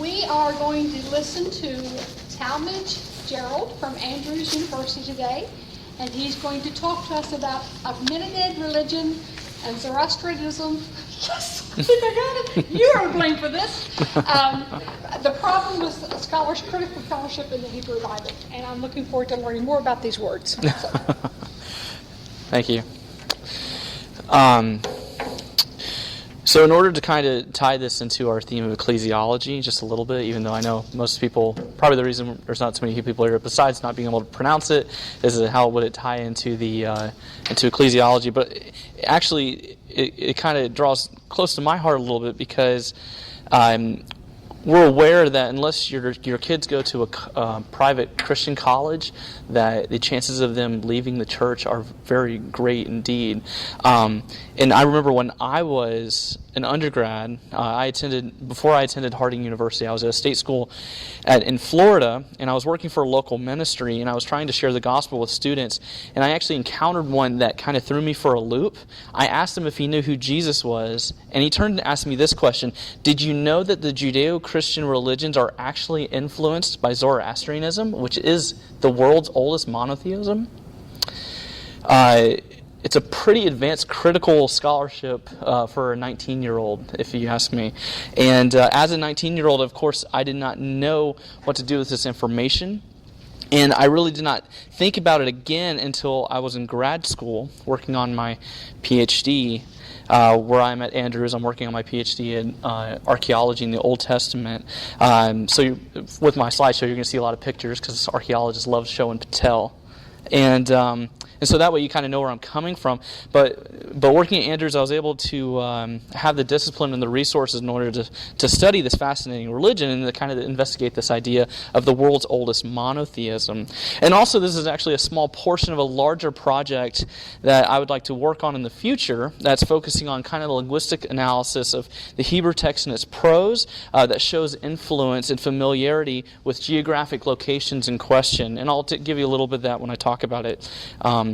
We are going to listen to Talmadge Gerald from Andrews University today, and he's going to talk to us about Achaemenid religion and Zoroastrianism. Yes, I think I got it. You are to blame for this. The problem with critical scholarship in the Hebrew Bible, and I'm looking forward to learning more about these words. So. Thank you. So in order to kind of tie this into our theme of ecclesiology just a little bit, even though I know most people, probably the reason there's not so many people here, besides not being able to pronounce it, is how would it tie into the into ecclesiology. But actually, it kind of draws close to my heart a little bit because we're aware that unless your kids go to a private Christian college, that the chances of them leaving the church are very great indeed. And I remember when I was an undergrad, before I attended Harding University, I was at a state school in Florida, and I was working for a local ministry, and I was trying to share the gospel with students, and I actually encountered one that kind of threw me for a loop. I asked him if he knew who Jesus was, and he turned and asked me this question: did you know that the Judeo-Christian religions are actually influenced by Zoroastrianism, which is the world's oldest monotheism? It's a pretty advanced critical scholarship for a 19-year-old, if you ask me. And as a 19-year-old, of course, I did not know what to do with this information. And I really did not think about it again until I was in grad school working on my PhD, where I'm at Andrews. I'm working on my PhD in archaeology in the Old Testament. With my slideshow, you're going to see a lot of pictures because archaeologists love show and tell. And so that way you kind of know where I'm coming from. But working at Andrews, I was able to have the discipline and the resources in order to study this fascinating religion and to kind of investigate this idea of the world's oldest monotheism. And also, this is actually a small portion of a larger project that I would like to work on in the future that's focusing on kind of the linguistic analysis of the Hebrew text and its prose that shows influence and familiarity with geographic locations in question. And I'll give you a little bit of that when I talk about it.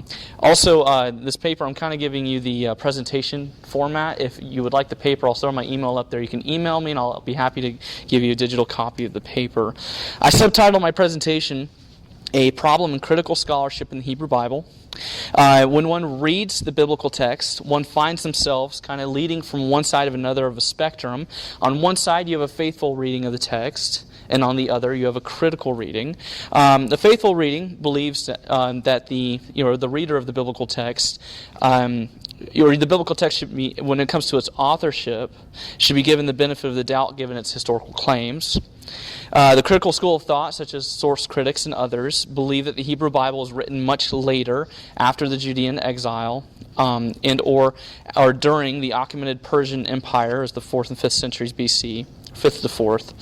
This paper, I'm kind of giving you the presentation format. If you would like the paper, I'll throw my email up there. You can email me, and I'll be happy to give you a digital copy of the paper. I subtitled my presentation, A Problem in Critical Scholarship in the Hebrew Bible. When one reads the biblical text, one finds themselves kind of leading from one side of another of a spectrum. On one side, you have a faithful reading of the text, and on the other, you have a critical reading. The faithful reading believes that the reader of the biblical text, the biblical text should be, when it comes to its authorship, should be given the benefit of the doubt given its historical claims. The critical school of thought, such as source critics and others, believe that the Hebrew Bible was written much later, after the Judean exile, or during the Achaemenid Persian Empire, as the 4th and 5th centuries BC. 5th to 4th.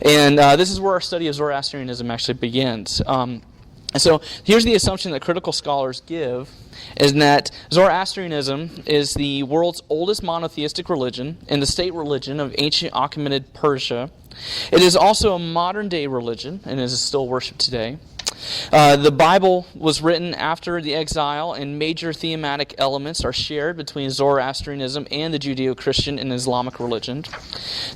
And this is where our study of Zoroastrianism actually begins. And so here's the assumption that critical scholars give, is that Zoroastrianism is the world's oldest monotheistic religion and the state religion of ancient Achaemenid Persia. It is also a modern-day religion and is still worshipped today. The Bible was written after the exile, and major thematic elements are shared between Zoroastrianism and the Judeo-Christian and Islamic religion.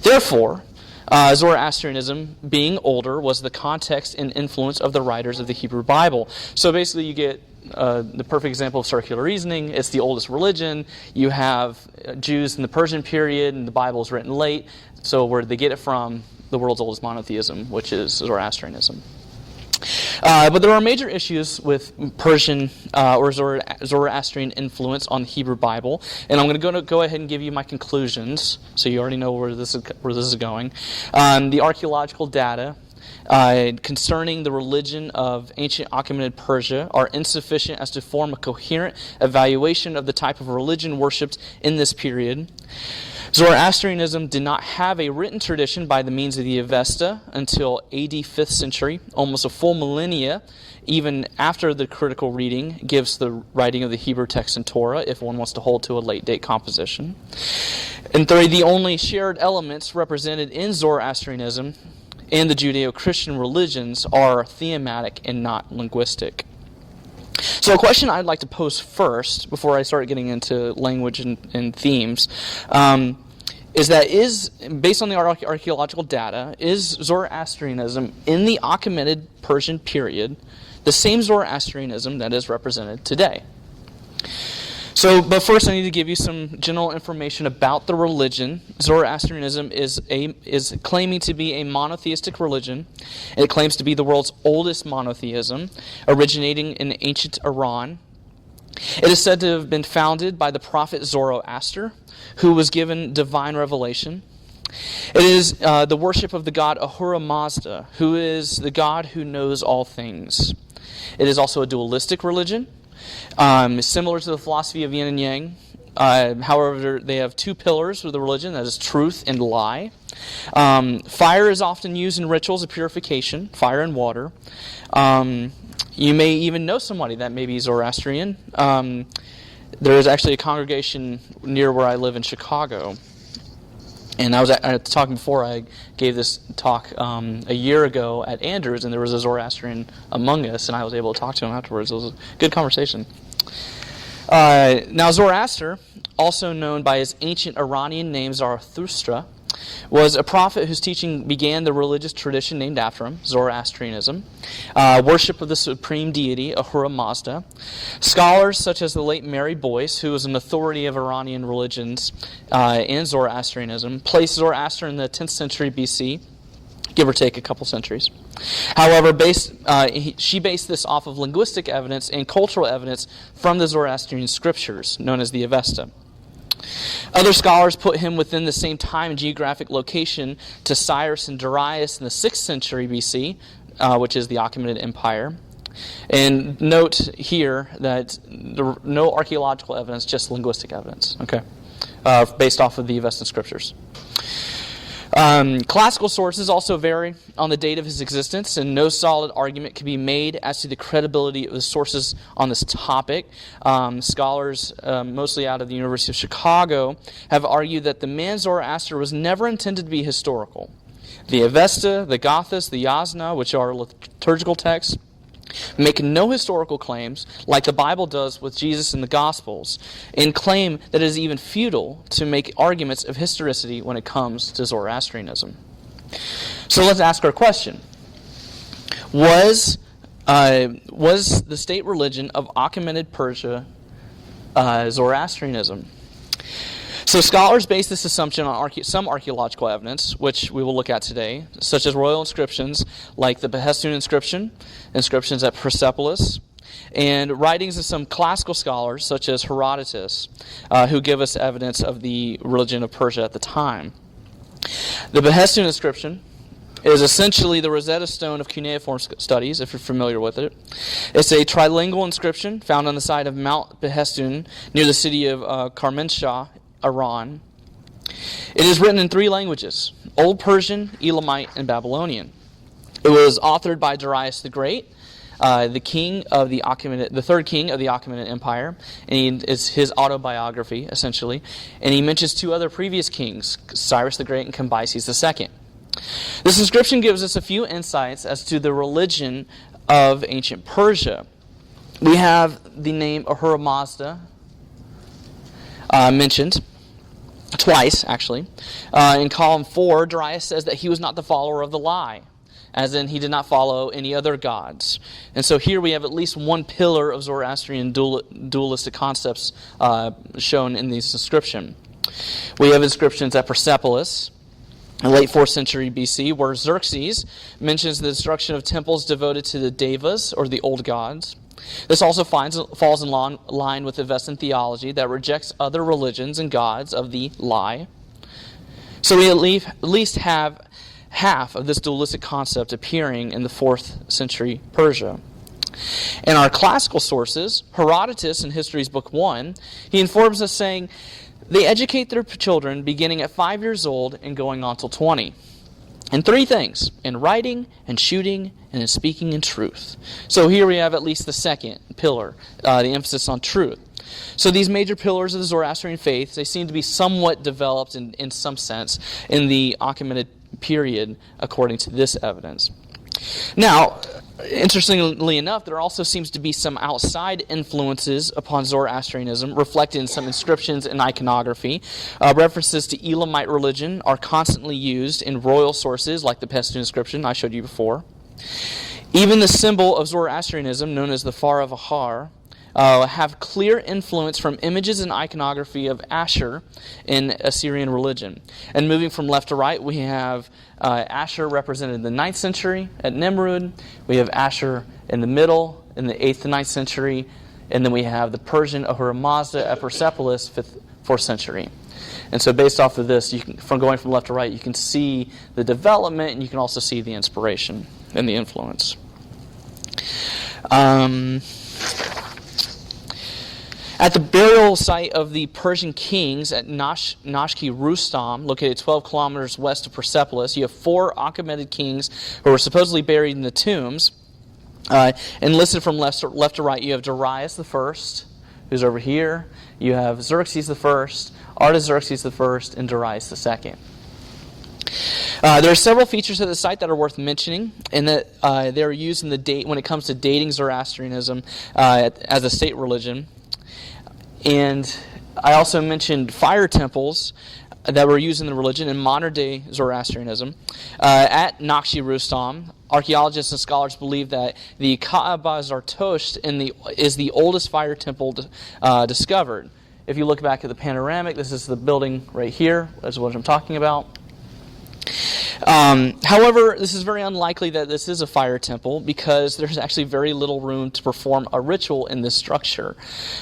Therefore, Zoroastrianism, being older, was the context and influence of the writers of the Hebrew Bible. So basically you get the perfect example of circular reasoning. It's the oldest religion. You have Jews in the Persian period, and the Bible is written late. So where did they get it from? The world's oldest monotheism, which is Zoroastrianism. But there are major issues with Persian or Zoroastrian influence on the Hebrew Bible, and I'm going to go ahead and give you my conclusions, so you already know where this is going. The archaeological data concerning the religion of ancient Achaemenid Persia are insufficient as to form a coherent evaluation of the type of religion worshipped in this period. Zoroastrianism did not have a written tradition by the means of the Avesta until AD 5th century, almost a full millennia, even after the critical reading gives the writing of the Hebrew text and Torah, if one wants to hold to a late-date composition. And three, the only shared elements represented in Zoroastrianism and the Judeo-Christian religions are thematic and not linguistic. So a question I'd like to pose first, before I start getting into language and themes, is that based on the archaeological data, is Zoroastrianism in the Achaemenid Persian period the same Zoroastrianism that is represented today? But first I need to give you some general information about the religion. Zoroastrianism is claiming to be a monotheistic religion. It claims to be the world's oldest monotheism, originating in ancient Iran. It is said to have been founded by the prophet Zoroaster, who was given divine revelation. It is the worship of the god Ahura Mazda, who is the God who knows all things. It is also a dualistic religion, similar to the philosophy of yin and yang. However, they have two pillars of the religion, that is truth and lie. Fire is often used in rituals of purification, fire and water. You may even know somebody that may be Zoroastrian. There is actually a congregation near where I live in Chicago. And I was talking before, I gave this talk a year ago at Andrews, and there was a Zoroastrian among us, and I was able to talk to him afterwards. It was a good conversation. Now, Zoroaster, also known by his ancient Iranian name Zarathustra, was a prophet whose teaching began the religious tradition named after him, Zoroastrianism, worship of the supreme deity, Ahura Mazda. Scholars such as the late Mary Boyce, who was an authority of Iranian religions and Zoroastrianism, placed Zoroaster in the 10th century BC, give or take a couple centuries. However, she based this off of linguistic evidence and cultural evidence from the Zoroastrian scriptures, known as the Avesta. Other scholars put him within the same time and geographic location to Cyrus and Darius in the 6th century BC, which is the Achaemenid Empire. And note here that no archaeological evidence, just linguistic evidence, okay, based off of the Avestan scriptures. Classical sources also vary on the date of his existence, and no solid argument can be made as to the credibility of the sources on this topic. Scholars, mostly out of the University of Chicago, have argued that the man Zoroaster was never intended to be historical. The Avesta, the Gathas, the Yasna, which are liturgical texts, make no historical claims like the Bible does with Jesus in the Gospels, and claim that it is even futile to make arguments of historicity when it comes to Zoroastrianism. So let's ask our question. Was the state religion of Achaemenid Persia Zoroastrianism? So scholars base this assumption on some archaeological evidence, which we will look at today, such as royal inscriptions like the Behestun inscriptions at Persepolis, and writings of some classical scholars, such as Herodotus, who give us evidence of the religion of Persia at the time. The Behestun inscription is essentially the Rosetta Stone of cuneiform studies, if you're familiar with it. It's a trilingual inscription found on the side of Mount Behestun near the city of Kermanshah, Iran. It is written in 3 languages: Old Persian, Elamite, and Babylonian. It was authored by Darius the Great, the king of the third king of the Achaemenid Empire, and it's his autobiography, essentially. And he mentions 2 other previous kings, Cyrus the Great and Cambyses II. This inscription gives us a few insights as to the religion of ancient Persia. We have the name Ahura Mazda mentioned twice, actually. In column 4, Darius says that he was not the follower of the lie, as in he did not follow any other gods. And so here we have at least one pillar of Zoroastrian dualistic concepts shown in this inscription. We have inscriptions at Persepolis, in the late 4th century BC, where Xerxes mentions the destruction of temples devoted to the devas, or the old gods. This also falls in line with Avestan theology that rejects other religions and gods of the lie. So we at least have half of this dualistic concept appearing in the 4th century Persia. In our classical sources, Herodotus in History's Book 1, he informs us saying, they educate their children beginning at 5 years old and going on till 20. In 3 things: in writing, in shooting, and in speaking in truth. So here we have at least the second pillar, the emphasis on truth. So these major pillars of the Zoroastrian faith, they seem to be somewhat developed in some sense in the Achaemenid period, according to this evidence. Now, Interestingly enough, there also seems to be some outside influences upon Zoroastrianism reflected in some inscriptions and iconography. References to Elamite religion are constantly used in royal sources like the Pashto inscription I showed you before. Even the symbol of Zoroastrianism, known as the Far of Ahar, have clear influence from images and iconography of Asher in Assyrian religion. And moving from left to right, we have Asher represented in the 9th century at Nimrud. We have Asher in the middle in the 8th to 9th century. And then we have the Persian Ahura Mazda at Persepolis, 5th, 4th century. And so based off of this, from going from left to right, you can see the development and you can also see the inspiration and the influence. At the burial site of the Persian kings at Nashki Rustam, located 12 kilometers west of Persepolis, you have 4 Achaemenid kings who were supposedly buried in the tombs. And listed from left to right, you have Darius I, who's over here. You have Xerxes I, Artaxerxes I, and Darius II. There are several features of the site that are worth mentioning, and that they are used in the date when it comes to dating Zoroastrianism as a state religion. And I also mentioned fire temples that were used in the religion in modern-day Zoroastrianism. At Naqshi Rustam, archaeologists and scholars believe that the Ka'aba Zartosht is the oldest fire temple discovered. If you look back at the panoramic, this is the building right here. That's what I'm talking about. However, this is very unlikely that this is a fire temple because there's actually very little room to perform a ritual in this structure.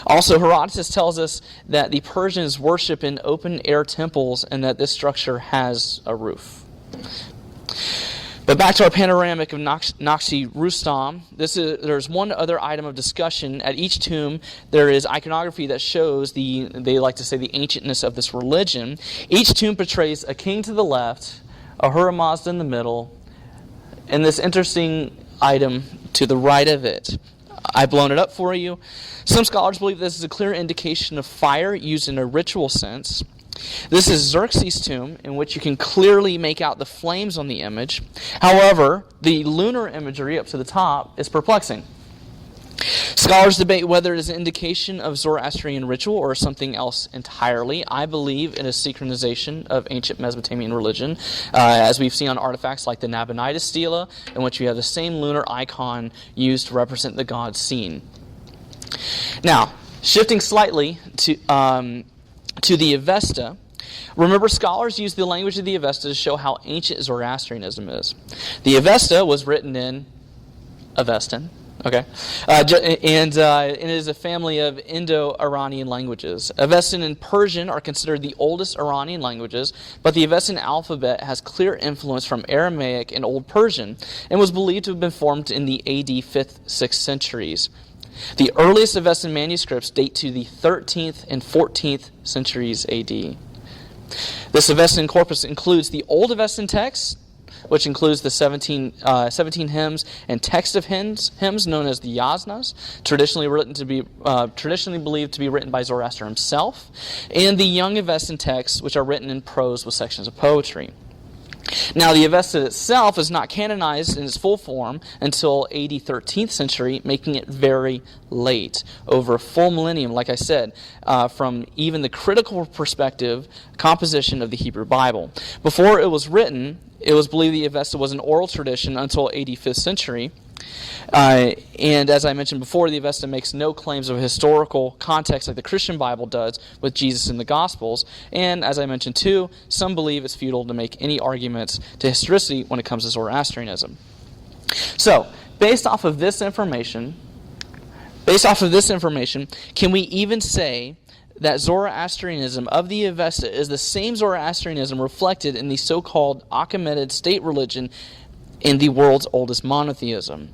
Also, Herodotus tells us that the Persians worship in open-air temples and that this structure has a roof. But back to our panoramic of Naqshi Rustam, there's one other item of discussion. At each tomb, there is iconography that shows they like to say, the ancientness of this religion. Each tomb portrays a king to the left, Ahura Mazda in the middle, and this interesting item to the right of it. I've blown it up for you. Some scholars believe this is a clear indication of fire used in a ritual sense. This is Xerxes' tomb, in which you can clearly make out the flames on the image. However, the lunar imagery up to the top is perplexing. Scholars debate whether it is an indication of Zoroastrian ritual or something else entirely. I believe in a synchronization of ancient Mesopotamian religion, as we've seen on artifacts like the Nabonidus stela, in which we have the same lunar icon used to represent the god seen. Now, shifting slightly to the Avesta, remember, scholars use the language of the Avesta to show how ancient Zoroastrianism is. The Avesta was written in Avestan. Okay, and it is a family of Indo-Iranian languages. Avestan and Persian are considered the oldest Iranian languages, but the Avestan alphabet has clear influence from Aramaic and Old Persian, and was believed to have been formed in the AD 5th, 6th centuries. The earliest Avestan manuscripts date to the 13th and 14th centuries AD. This Avestan corpus includes the Old Avestan text, which includes the 17 hymns and text of hymns known as the yasnas, traditionally believed to be written by Zoroaster himself, and the Young Avestan texts, which are written in prose with sections of poetry. Now, the Avesta itself is not canonized in its full form until AD 13th century, making it very late, over a full millennium, like I said, from even the critical perspective composition of the Hebrew Bible. Before it was written, it was believed the Avesta was an oral tradition until AD 5th century. And as I mentioned before, the Avesta makes no claims of a historical context like the Christian Bible does with Jesus in the Gospels. And as I mentioned too, some believe it's futile to make any arguments to historicity when it comes to Zoroastrianism. So, based off of this information, can we even say that Zoroastrianism of the Avesta is the same Zoroastrianism reflected in the so-called Achaemenid state religion in the world's oldest monotheism?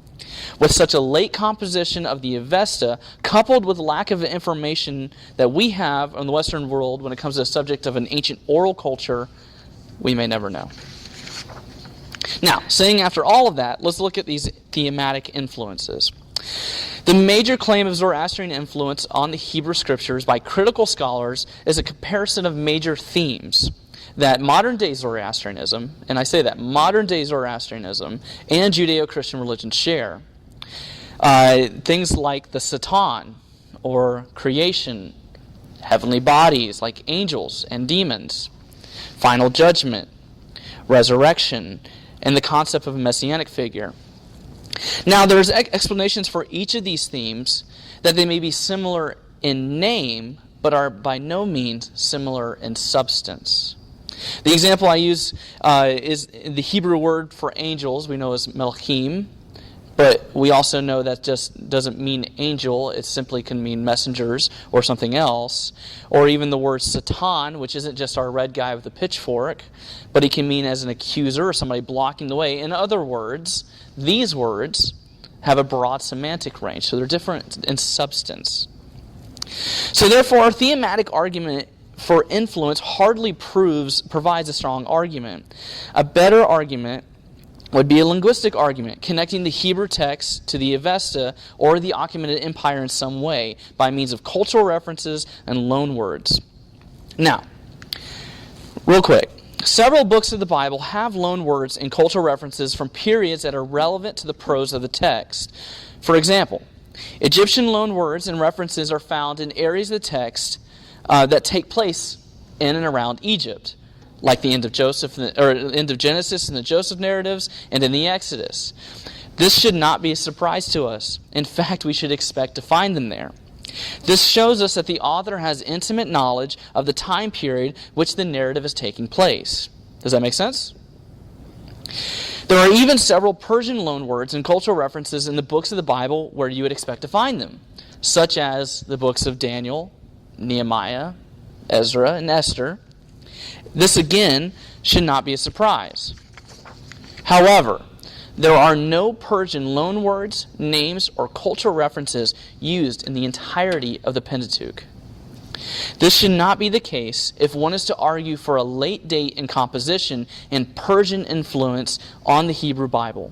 With such a late composition of the Avesta, coupled with lack of information that we have in the Western world when it comes to the subject of an ancient oral culture, we may never know. Now, saying after all of that, let's look at these thematic influences. The major claim of Zoroastrian influence on the Hebrew Scriptures by critical scholars is a comparison of major themes that modern-day Zoroastrianism, and I say that, modern-day Zoroastrianism and Judeo-Christian religion share. Things like the Satan, or creation, heavenly bodies like angels and demons, final judgment, resurrection, and the concept of a messianic figure. Now, there's explanations for each of these themes that they may be similar in name, but are by no means similar in substance. The example I use is the Hebrew word for angels we know as melchim, but we also know that just doesn't mean angel. It simply can mean messengers or something else. Or even the word Satan, which isn't just our red guy with a pitchfork, but it can mean as an accuser or somebody blocking the way. In other words, these words have a broad semantic range, so they're different in substance. So therefore, our thematic argument for influence hardly provides a strong argument. A better argument would be a linguistic argument, connecting the Hebrew text to the Avesta or the Achaemenid Empire in some way by means of cultural references and loan words. Now, real quick, several books of the Bible have loan words and cultural references from periods that are relevant to the prose of the text. For example, Egyptian loan words and references are found in areas of the text that take place in and around Egypt, like the end of Genesis and the Joseph narratives, and in the Exodus. This should not be a surprise to us. In fact, we should expect to find them there. This shows us that the author has intimate knowledge of the time period which the narrative is taking place. Does that make sense? There are even several Persian loanwords and cultural references in the books of the Bible where you would expect to find them, such as the books of Daniel, Nehemiah, Ezra, and Esther. This, again, should not be a surprise. However, there are no Persian loanwords, names, or cultural references used in the entirety of the Pentateuch. This should not be the case if one is to argue for a late date in composition and Persian influence on the Hebrew Bible.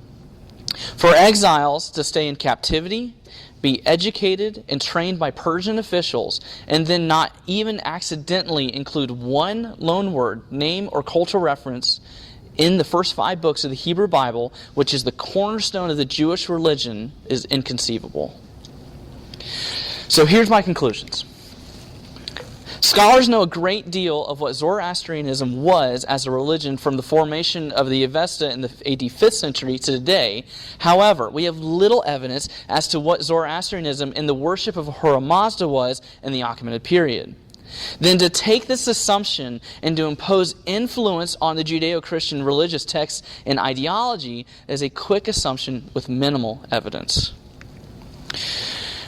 For exiles to stay in captivity, be educated and trained by Persian officials, and then not even accidentally include one loanword, name, or cultural reference in the first 5 books of the Hebrew Bible, which is the cornerstone of the Jewish religion, is inconceivable. So here's my conclusions. Scholars know a great deal of what Zoroastrianism was as a religion from the formation of the Avesta in the AD 5th century to today. However, we have little evidence as to what Zoroastrianism and the worship of Ahura Mazda was in the Achaemenid period. Then to take this assumption and to impose influence on the Judeo-Christian religious texts and ideology is a quick assumption with minimal evidence.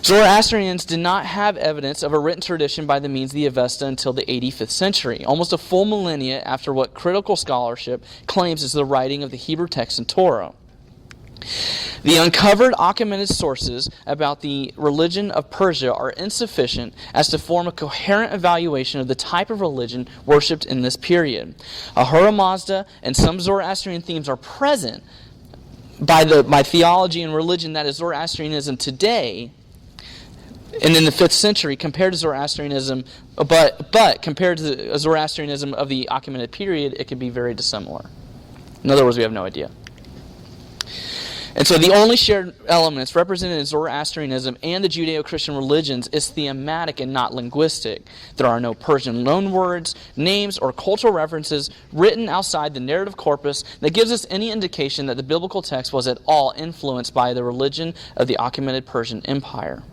Zoroastrians did not have evidence of a written tradition by the means of the Avesta until the 85th century, almost a full millennia after what critical scholarship claims is the writing of the Hebrew text and Torah. The uncovered Achaemenid sources about the religion of Persia are insufficient as to form a coherent evaluation of the type of religion worshipped in this period. Ahura Mazda and some Zoroastrian themes are present by theology and religion that is Zoroastrianism today, and in the 5th century, compared to Zoroastrianism, but compared to the Zoroastrianism of the Achaemenid period, it can be very dissimilar. In other words, we have no idea. And so the only shared elements represented in Zoroastrianism and the Judeo-Christian religions is thematic and not linguistic. There are no Persian loanwords, names, or cultural references written outside the narrative corpus that gives us any indication that the biblical text was at all influenced by the religion of the Achaemenid Persian Empire.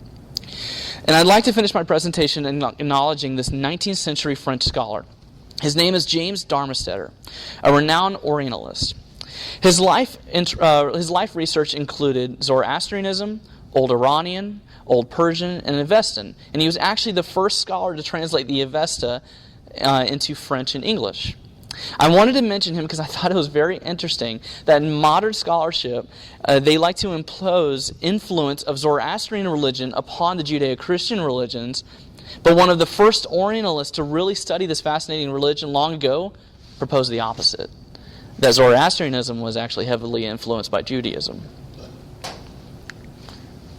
And I'd like to finish my presentation acknowledging this 19th century French scholar. His name is James Darmesteter, a renowned Orientalist. His life research included Zoroastrianism, Old Iranian, Old Persian, and Avestan, and he was actually the first scholar to translate the Avesta into French and English. I wanted to mention him because I thought it was very interesting that in modern scholarship, they like to impose influence of Zoroastrian religion upon the Judeo-Christian religions, but one of the first Orientalists to really study this fascinating religion long ago proposed the opposite, that Zoroastrianism was actually heavily influenced by Judaism.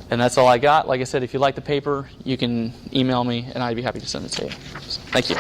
And that's all I got. Like I said, if you like the paper, you can email me, and I'd be happy to send it to you. Thank you.